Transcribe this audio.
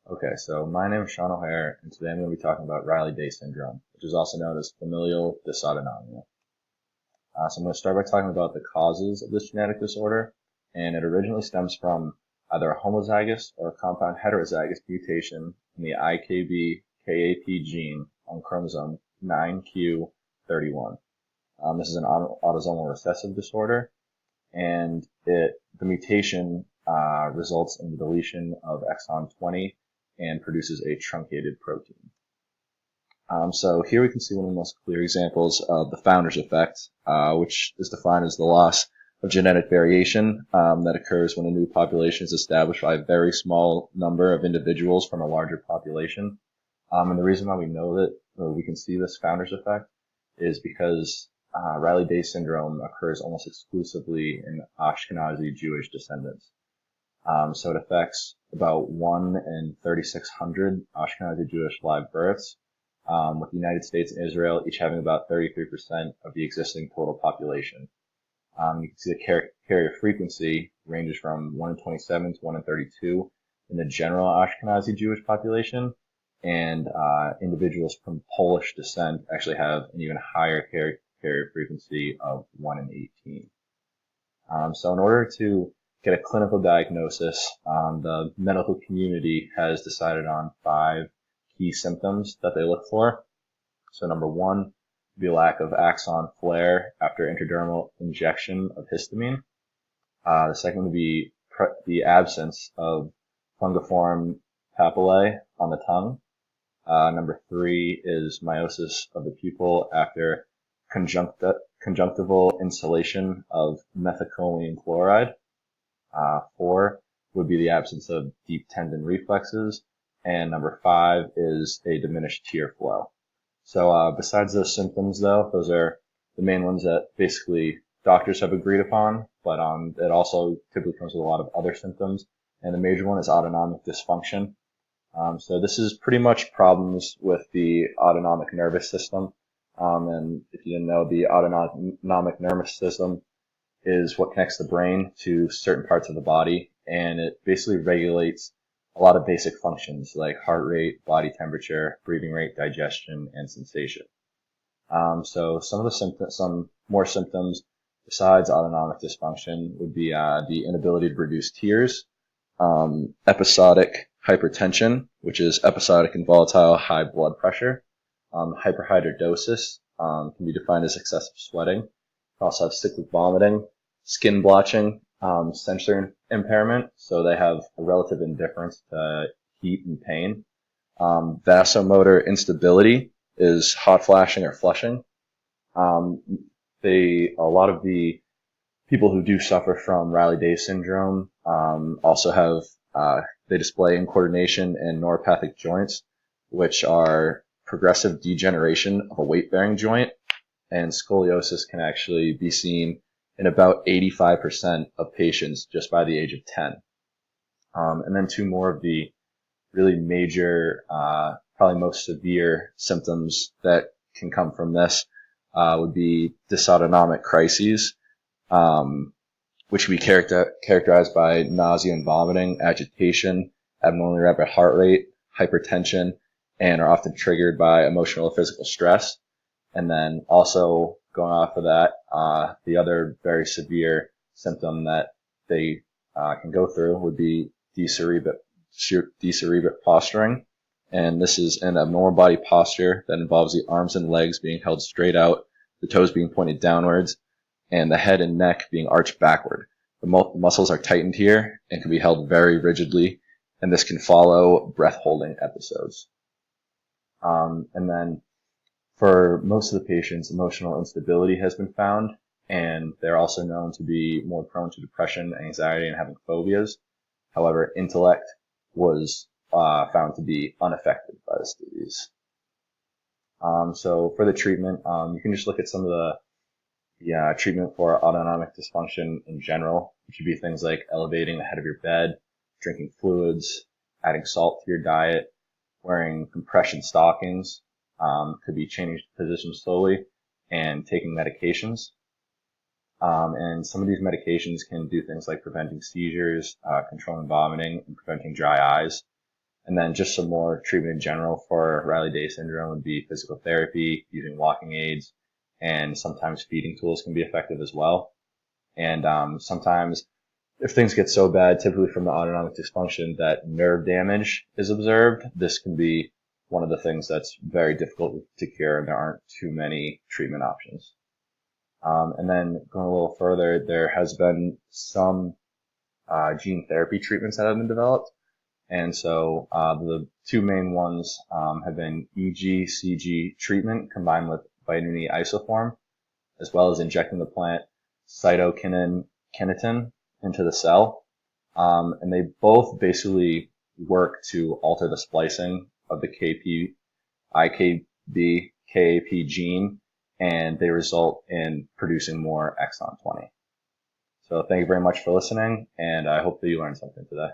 Okay, so my name is Sean O'Hare, and today I'm going to be talking about Riley-Day syndrome, which is also known as familial dysautonomia. So I'm going to start by talking about the causes of this genetic disorder, and it originally stems from either a homozygous or a compound heterozygous mutation in the IKB-KAP gene on chromosome 9q31. This is an autosomal recessive disorder, and the mutation results in the deletion of exon 20 and produces a truncated protein. So here we can see one of the most clear examples of the founder's effect, which is defined as the loss of genetic variation that occurs when a new population is established by a very small number of individuals from a larger population. And the reason why we know that, or we can see this founder's effect, is because Riley-Day syndrome occurs almost exclusively in Ashkenazi Jewish descendants. So it affects about 1 in 3,600 Ashkenazi Jewish live births, with the United States and Israel each having about 33% of the existing total population. You can see the carrier frequency ranges from 1 in 27 to 1 in 32 in the general Ashkenazi Jewish population, and individuals from Polish descent actually have an even higher carrier frequency of 1 in 18. So in order to get a clinical diagnosis, the medical community has decided on 5 key symptoms that they look for. So number 1 would be a lack of axon flare after intradermal injection of histamine. The second would be the absence of fungiform papillae on the tongue. Number 3 is meiosis of the pupil after conjunctival instillation of methylcholine chloride. 4 would be the absence of deep tendon reflexes. And number 5 is a diminished tear flow. So besides those symptoms, though, those are the main ones that basically doctors have agreed upon, but it also typically comes with a lot of other symptoms. And the major one is autonomic dysfunction. So this is pretty much problems with the autonomic nervous system. And if you didn't know, the autonomic nervous system is what connects the brain to certain parts of the body, and it basically regulates a lot of basic functions like heart rate, body temperature, breathing rate, digestion, and sensation. So some more symptoms besides autonomic dysfunction would be the inability to produce tears, episodic hypertension, which is episodic and volatile high blood pressure, hyperhidrosis, can be defined as excessive sweating. They also have cyclic vomiting, skin blotching, sensory impairment, so they have a relative indifference to heat and pain. Vasomotor instability is hot flashing or flushing. A lot of the people who do suffer from Riley-Day syndrome also have they display incoordination in neuropathic joints, which are progressive degeneration of a weight-bearing joint, and scoliosis can actually be seen in about 85% of patients just by the age of 10. And then 2 more of the really major, probably most severe symptoms that can come from this would be dysautonomic crises, which can be characterized by nausea and vomiting, agitation, abnormally rapid heart rate, hypertension, and are often triggered by emotional or physical stress. And then also going off of that, the other very severe symptom that they can go through would be decerebrate posturing. And this is an abnormal body posture that involves the arms and legs being held straight out, the toes being pointed downwards, and the head and neck being arched backward. The muscles are tightened here and can be held very rigidly, and this can follow breath-holding episodes. And then for most of the patients, emotional instability has been found, and they're also known to be more prone to depression, anxiety, and having phobias. However, intellect was found to be unaffected by this disease. So for the treatment, you can just look at some of the treatment for autonomic dysfunction in general, which would be things like elevating the head of your bed, drinking fluids, adding salt to your diet, wearing compression stockings, could be changing position slowly, and taking medications. And some of these medications can do things like preventing seizures, controlling vomiting, and preventing dry eyes. And then just some more treatment in general for Riley-Day syndrome would be physical therapy, using walking aids, and sometimes feeding tools can be effective as well. And sometimes if things get so bad, typically from the autonomic dysfunction, that nerve damage is observed, this can be one of the things that's very difficult to cure, and there aren't too many treatment options. And then going a little further, there has been some gene therapy treatments that have been developed. And so the two main ones have been EG-CG treatment combined with vitamin E isoform, as well as injecting the plant cytokinetin into the cell. And they both basically work to alter the splicing of the IKB, KAP gene, and they result in producing more exon 20. So thank you very much for listening, and I hope that you learned something today.